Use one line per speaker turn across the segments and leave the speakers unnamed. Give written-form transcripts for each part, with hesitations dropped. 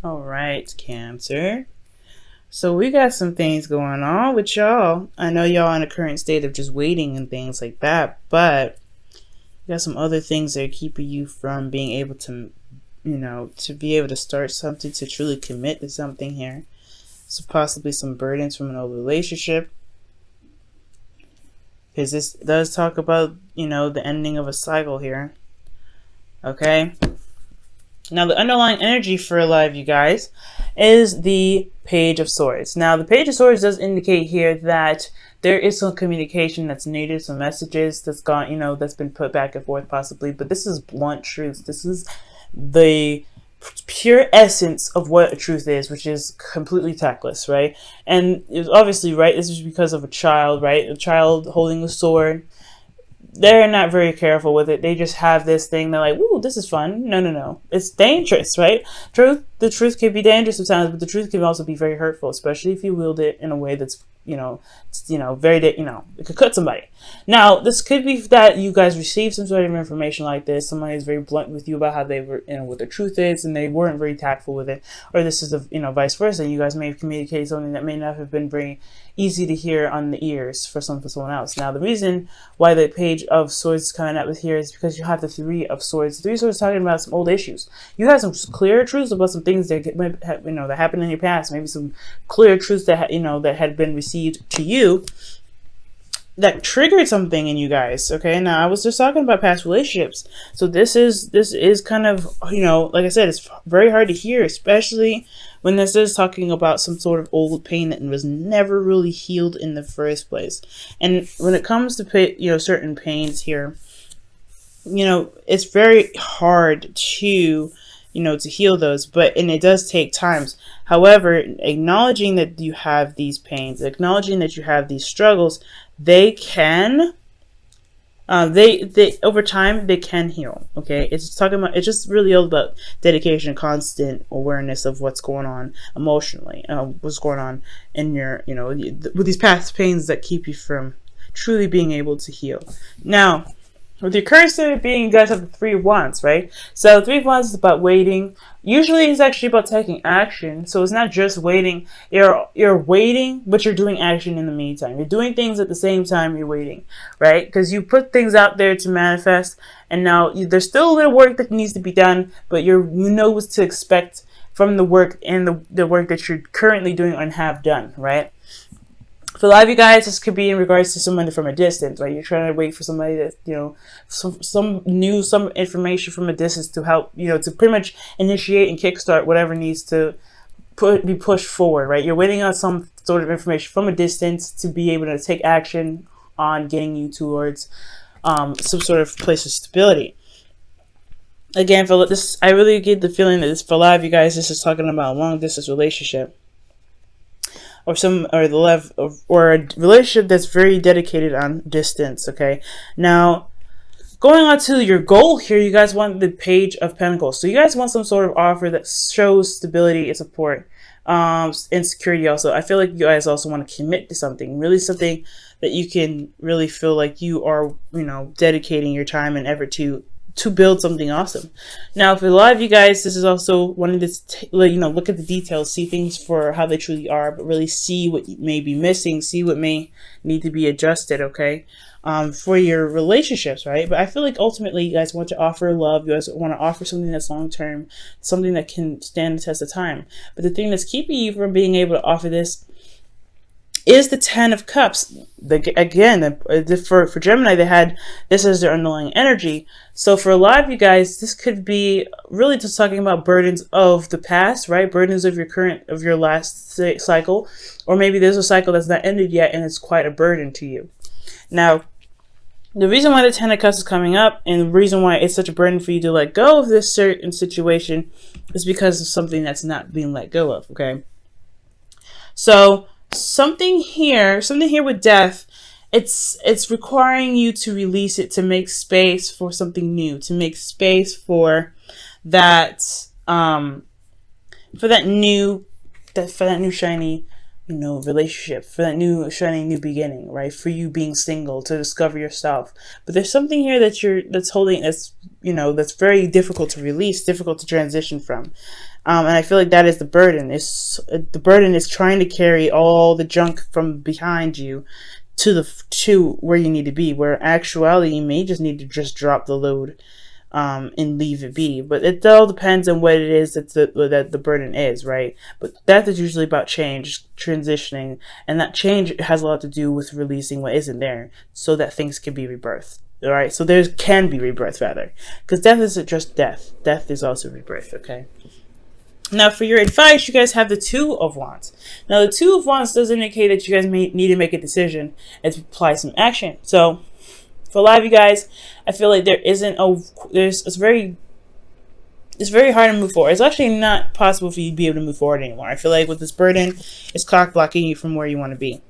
All right, Cancer. So we got some things going on with y'all. I know y'all in a current state of just waiting and things like that, but we got some other things that are keeping you from being able to, to be able to start something, to truly commit to something here. So possibly some burdens from an old relationship. Because this does talk about, the ending of a cycle here. Okay? Now, the underlying energy for a lot of you guys is the Page of Swords. Now, the Page of Swords does indicate here that there is some communication that's needed, some messages that's gone, that's been put back and forth possibly, but this is blunt truth. This is the pure essence of what a truth is, which is completely tactless, right? And it's obviously, right, this is because of a child, right? A child holding a sword. They're not very careful with it. They just have this thing. They're like, "Ooh, this is fun." No. It's dangerous, right? The truth can be dangerous sometimes, but the truth can also be very hurtful, especially if you wield it in a way that's, very, it could cut somebody. Now, this could be that you guys received some sort of information like this. Somebody is very blunt with you about how they were, what the truth is, and they weren't very tactful with it. Or this is, vice versa. You guys may have communicated something that may not have been very easy to hear on the ears for someone else. Now, the reason why the Page of Swords is coming up with here is because you have the Three of Swords. The Three of Swords is talking about some old issues. You have some clear truths about some things that that happened in your past. Maybe some clear truths that that had been received to you that triggered something in you guys. Okay, now I was just talking about past relationships, so this is kind of, like I said, it's very hard to hear, especially when this is talking about some sort of old pain that was never really healed in the first place. And when it comes to certain pains here, it's very hard to to heal those, and it does take times. However, acknowledging that you have these pains, acknowledging that you have these struggles, they can, they over time, they can heal. Okay, it's just really all about dedication, constant awareness of what's going on emotionally, what's going on in your, with these past pains that keep you from truly being able to heal. Now, with your current state of being, you guys have the Three of Wands, right? So the Three of Wands is about waiting. Usually it's actually about taking action. So it's not just waiting. You're waiting, but you're doing action in the meantime. You're doing things at the same time you're waiting, right? Because you put things out there to manifest, and now there's still a little work that needs to be done, but you know what to expect from the work and the work that you're currently doing and have done, right? For a lot of you guys, this could be in regards to someone from a distance, right? You're trying to wait for somebody that, some information from a distance to help, to pretty much initiate and kickstart whatever needs to be pushed forward, right? You're waiting on some sort of information from a distance to be able to take action on getting you towards some sort of place of stability. Again, for this, I really get the feeling that for a lot of you guys, this is talking about a long distance relationship. Or a relationship that's very dedicated on distance. Okay, now going on to your goal here, you guys want the Page of Pentacles. So you guys want some sort of offer that shows stability and support, and security. Also, I feel like you guys also want to commit to something, really something that you can really feel like you are, dedicating your time and effort to build something awesome. Now, for a lot of you guys, this is also wanting to, look at the details, see things for how they truly are, but really see what may be missing, see what may need to be adjusted, okay, for your relationships, right? But I feel like ultimately you guys want to offer love, you guys want to offer something that's long-term, something that can stand the test of time. But the thing that's keeping you from being able to offer this is the Ten of Cups. For Gemini, they had this as their underlying energy. So for a lot of you guys, this could be really just talking about burdens of the past, right? Burdens of your last cycle, or maybe there's a cycle that's not ended yet and it's quite a burden to you. Now, the reason why the Ten of Cups is coming up and the reason why it's such a burden for you to let go of this certain situation is because of something that's not being let go of, okay? So something here with death, it's requiring you to release it, to make space for something new, to make space for that new shiny relationship, for that new shiny new beginning, right? For you being single, to discover yourself. But there's something here that's very difficult to release, difficult to transition from. And I feel like that is the burden. The burden is trying to carry all the junk from behind you to where you need to be. Where actuality, you may just need to just drop the load, and leave it be. But it all depends on what it is that the burden is, right? But that is usually about change, transitioning, and that change has a lot to do with releasing what isn't there, so that things can be rebirthed. All right, so there can be rebirth rather, because death isn't just death. Death is also rebirth. Okay. Now, for your advice, you guys have the Two of Wands. Now, the Two of Wands does indicate that you guys may need to make a decision and to apply some action. So, for a lot of you guys, I feel like it's very hard to move forward. It's actually not possible for you to be able to move forward anymore. I feel like with this burden, it's cock blocking you from where you want to be.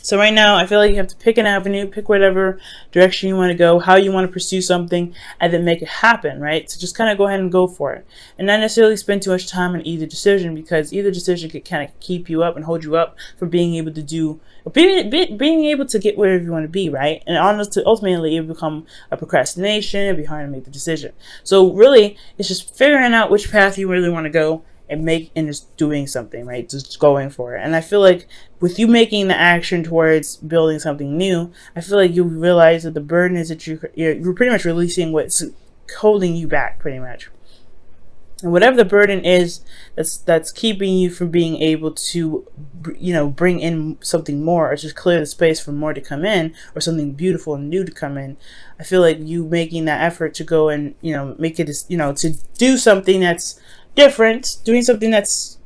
So right now, I feel like you have to pick an avenue, pick whatever direction you want to go, how you want to pursue something, and then make it happen, right? So just kind of go ahead and go for it. And not necessarily spend too much time on either decision, because either decision could kind of keep you up and hold you up from being able to being able to get wherever you want to be, right? And ultimately, it will become a procrastination. It'll be hard to make the decision. So really, it's just figuring out which path you really want to go, and just doing something, right? Just going for it. And I feel like with you making the action towards building something new, I feel like you realize that the burden is that you're pretty much releasing what's holding you back, pretty much. And whatever the burden is that's keeping you from being able to, bring in something more, or just clear the space for more to come in, or something beautiful and new to come in, I feel like you making that effort to go and, make it, to do something that's different, doing something that's,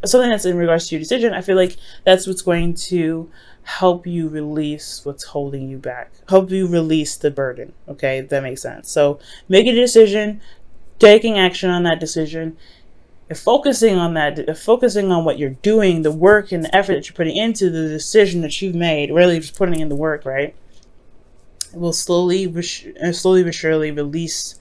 something that's in regards to your decision, I feel like that's what's going to help you release what's holding you back, help you release the burden. Okay, if that makes sense. So make a decision, taking action on that decision, and focusing on what you're doing, the work and the effort that you're putting into the decision that you've made, really just putting in the work, right? It will slowly but surely release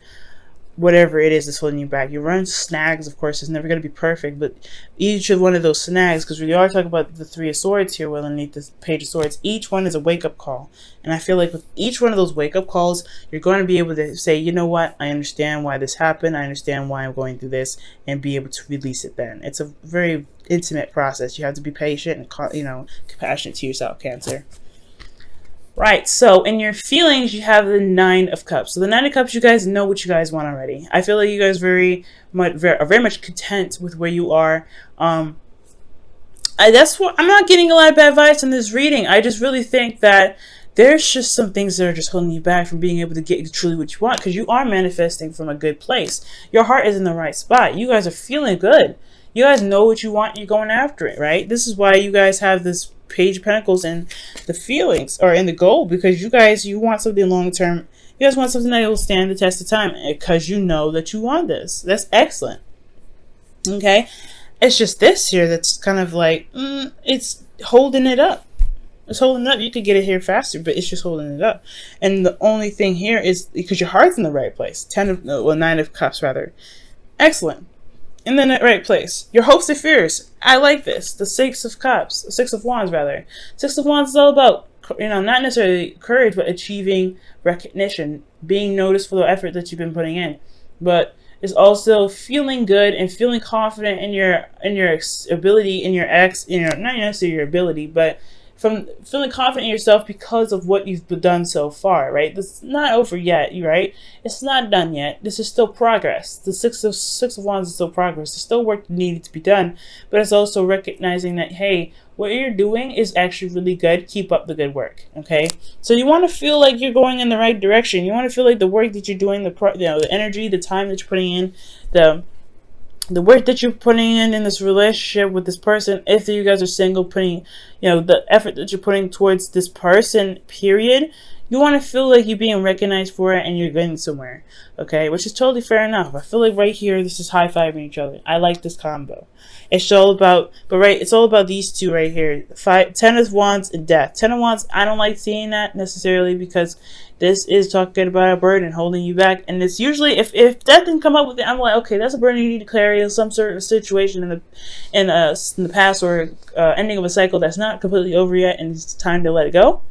whatever it is that's holding you back. You run snags, of course, it's never going to be perfect, but each of one of those snags, because we are talking about the Three of Swords here, well, underneath this Page of Swords, each one is a wake-up call. And I feel like with each one of those wake-up calls, you're going to be able to say, you know what, I understand why this happened, I understand why I'm going through this, and be able to release it then. It's a very intimate process. You have to be patient and, compassionate to yourself, Cancer. Right, so in your feelings, you have the Nine of Cups. So the Nine of Cups, you guys know what you guys want already. I feel like you guys are very much content with where you are. That's what I'm not getting a lot of bad vibes in this reading. I just really think that there's just some things that are just holding you back from being able to get truly what you want, because you are manifesting from a good place. Your heart is in the right spot. You guys are feeling good. You guys know what you want. You're going after it, right? This is why you guys have this Page of Pentacles and the feelings, or in the goal, because you want something long term. You guys want something that will stand the test of time, because you know that you want this. That's excellent. Okay, it's just this here that's kind of like it's holding it up. It's holding it up. You could get it here faster, but it's just holding it up. And the only thing here is because your heart's in the right place. Nine of Cups rather. Excellent. In the right place. Your hopes and fears. I like this. The Six of Cups. Six of Wands, rather. Six of Wands is all about, not necessarily courage, but achieving recognition. Being noticed for the effort that you've been putting in. But it's also feeling good and feeling confident in your ability, not necessarily your ability, but from feeling confident in yourself because of what you've done so far, right? This is not over yet, right? It's not done yet. This is still progress. The Six of Wands is still progress. There's still work needed to be done, but it's also recognizing that, hey, what you're doing is actually really good. Keep up the good work, okay? So you want to feel like you're going in the right direction. You want to feel like the work that you're doing, the energy, the time that you're putting in, the work that you're putting in this relationship with this person, if you guys are single, putting, the effort that you're putting towards this person, period, you want to feel like you're being recognized for it and you're getting somewhere, okay? Which is totally fair enough. I feel like right here, this is high-fiving each other. I like this combo. It's all about, it's all about these two right here. Ten of Wands and Death. Ten of Wands, I don't like seeing that necessarily, because this is talking about a burden holding you back. And it's usually, if Death didn't come up with it, I'm like, okay, that's a burden you need to carry in some sort of situation in the past, or ending of a cycle that's not completely over yet and it's time to let it go.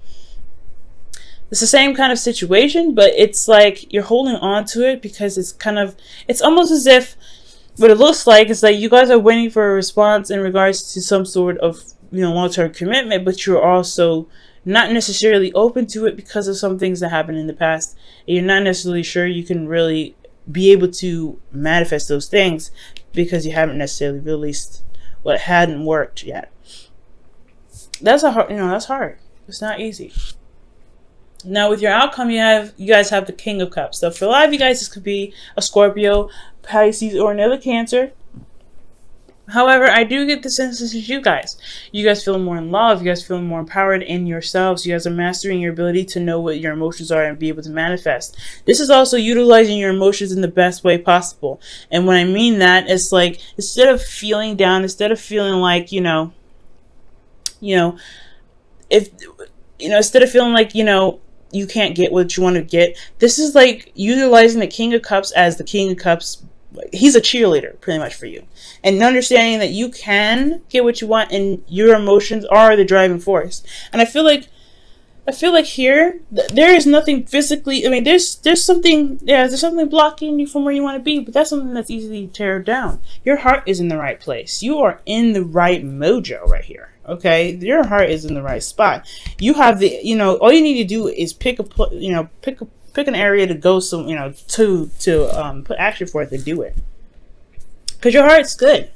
It's the same kind of situation, but it's like you're holding on to it because it's almost as if what it looks like is that you guys are waiting for a response in regards to some sort of, long-term commitment, but you're also not necessarily open to it because of some things that happened in the past. And you're not necessarily sure you can really be able to manifest those things because you haven't necessarily released what hadn't worked yet. That's that's hard. It's not easy. Now with your outcome, you guys have the King of Cups. So for a lot of you guys, this could be a Scorpio, Pisces, or another Cancer. However, I do get the sense this is you guys. You guys feel more in love. You guys feel more empowered in yourselves. You guys are mastering your ability to know what your emotions are and be able to manifest. This is also utilizing your emotions in the best way possible. And when I mean that, it's like instead of feeling down, instead of feeling like, instead of feeling like, you can't get what you want to get, this is like utilizing the King of Cups as the King of Cups. He's a cheerleader pretty much for you, and understanding that you can get what you want and your emotions are the driving force. And I feel like here there is nothing physically, there's something blocking you from where you want to be, but that's something that's easily teared down. Your heart is in the right place. You are in the right mojo right here. Okay, your heart is in the right spot. You have the, all you need to do is pick an area to go, to put action for it, to do it, because your heart's good.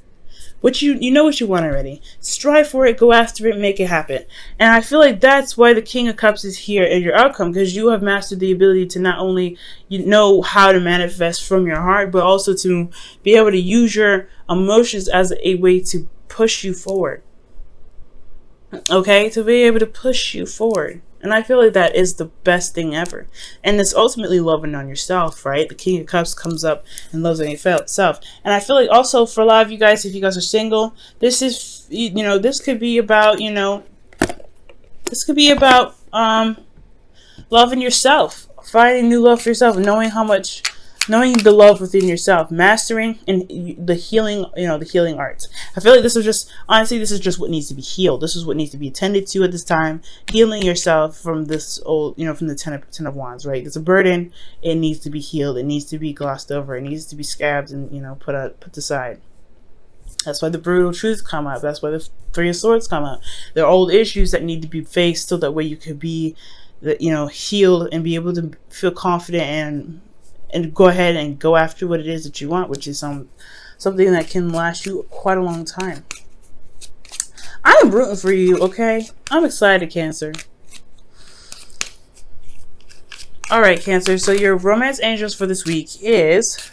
You know what you want already. Strive for it, go after it, make it happen. And I feel like that's why the King of Cups is here in your outcome, because you have mastered the ability to not only know how to manifest from your heart, but also to be able to use your emotions as a way to push you forward. Okay, to be able to push you forward. And I feel like that is the best thing ever. And it's ultimately loving on yourself, right? The King of Cups comes up and loves on yourself. And I feel like also for a lot of you guys, if you guys are single, this is, this could be about, loving yourself, finding new love for yourself, knowing the love within yourself, mastering and the healing, the healing arts. I feel like this is just what needs to be healed. This is what needs to be attended to at this time. Healing yourself from this old, from the ten of Wands, right? It's a burden. It needs to be healed. It needs to be glossed over. It needs to be scabbed and, put aside. That's why the brutal truth come up. That's why the Three of Swords come up. There are old issues that need to be faced so that way you could be, healed and be able to feel confident and go ahead and go after what it is that you want, which is something that can last you quite a long time. I'm rooting for you, okay? I'm excited, Cancer. All right, Cancer. So your romance angels for this week is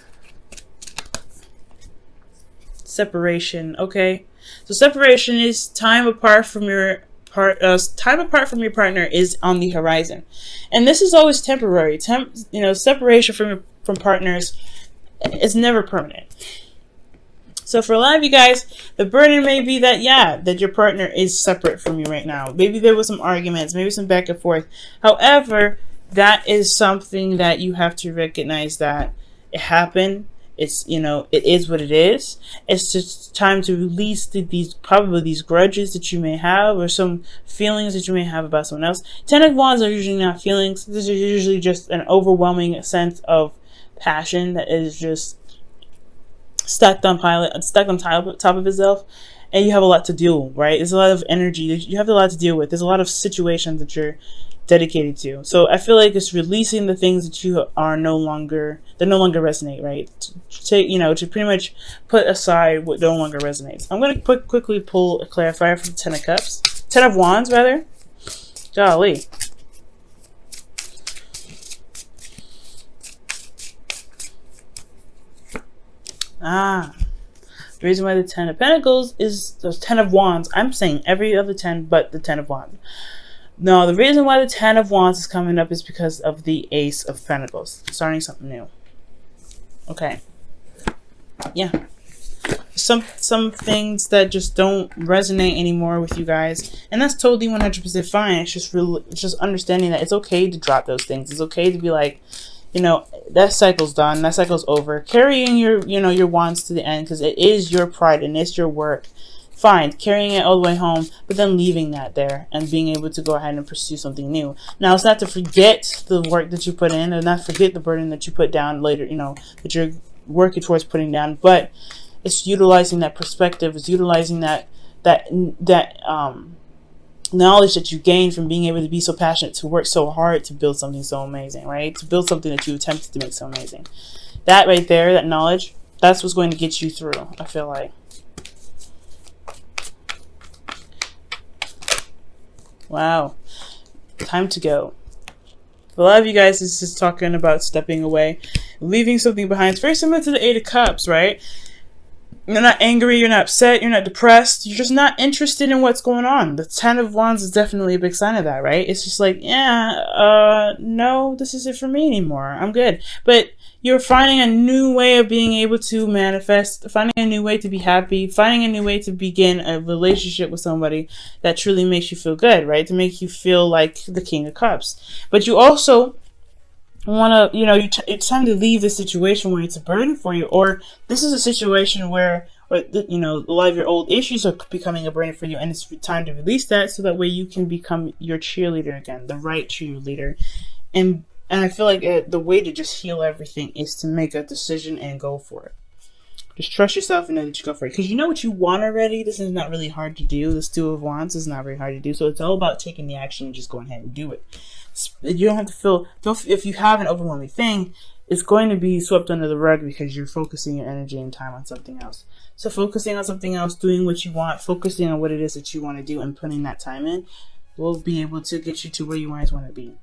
separation, okay? So separation is time apart from your partner is on the horizon, and this is always temporary. Separation from partners is never permanent. So for a lot of you guys, the burden may be that your partner is separate from you right now. Maybe there was some arguments, maybe some back and forth. However, that is something that you have to recognize that it happened. It's, it is what it is. It's just time to release these grudges that you may have, or some feelings that you may have about someone else. Ten of Wands are usually not feelings. This is usually just an overwhelming sense of passion that is just stuck on top of itself, and you have a lot to deal with, right? There's a lot of energy. You have a lot to deal with. There's a lot of situations that you're dedicated to. So I feel like it's releasing the things that you are no longer resonate, right? To pretty much put aside what no longer resonates. I'm going to quickly pull a clarifier from Ten of Cups. Ten of Wands, rather. Golly. The reason why the Ten of Pentacles is the Ten of Wands. I'm saying every other 10 but the Ten of Wands. No, the reason why the Ten of Wands is coming up is because of the Ace of Pentacles. Starting something new. Okay. Yeah. Some things that just don't resonate anymore with you guys. And that's totally 100% fine. It's just understanding that it's okay to drop those things. It's okay to be like, that cycle's done. That cycle's over. Carrying your wands to the end, because it is your pride and it's your work fine, carrying it all the way home, but then leaving that there and being able to go ahead and pursue something new. Now, it's not to forget the work that you put in, and not forget the burden that you put down later, you know, that you're working towards putting down, but it's utilizing that perspective, it's utilizing that knowledge that you gain from being able to be so passionate, to work so hard to build something so amazing, right? To build something that you attempted to make so amazing. That right there, that knowledge, that's what's going to get you through, I feel like. Wow. Time to go. For a lot of you guys, this is talking about stepping away, leaving something behind. It's very similar to the Eight of Cups, right? You're not angry, you're not upset, you're not depressed, you're just not interested in what's going on. The Ten of Wands is definitely a big sign of that, right? It's just like, yeah, no, this isn't for me anymore. I'm good. But you're finding a new way of being able to manifest, finding a new way to be happy, finding a new way to begin a relationship with somebody that truly makes you feel good, right? To make you feel like the King of Cups. But you also want to, you know, it's time to leave this situation where it's a burden for you, or this is a situation where, you know, a lot of your old issues are becoming a burden for you, and it's time to release that so that way you can become your cheerleader again, the right cheerleader. And I feel like the way to just heal everything is to make a decision and go for it. Just trust yourself and know that you go for it. Because you know what you want already. This is not really hard to do. This Two of Wands is not very hard to do. So it's all about taking the action and just going ahead and do it. You don't have to feel, if you have an overwhelming thing, it's going to be swept under the rug because you're focusing your energy and time on something else. So focusing on something else, doing what you want, focusing on what it is that you want to do and putting that time in will be able to get you to where you always want to be.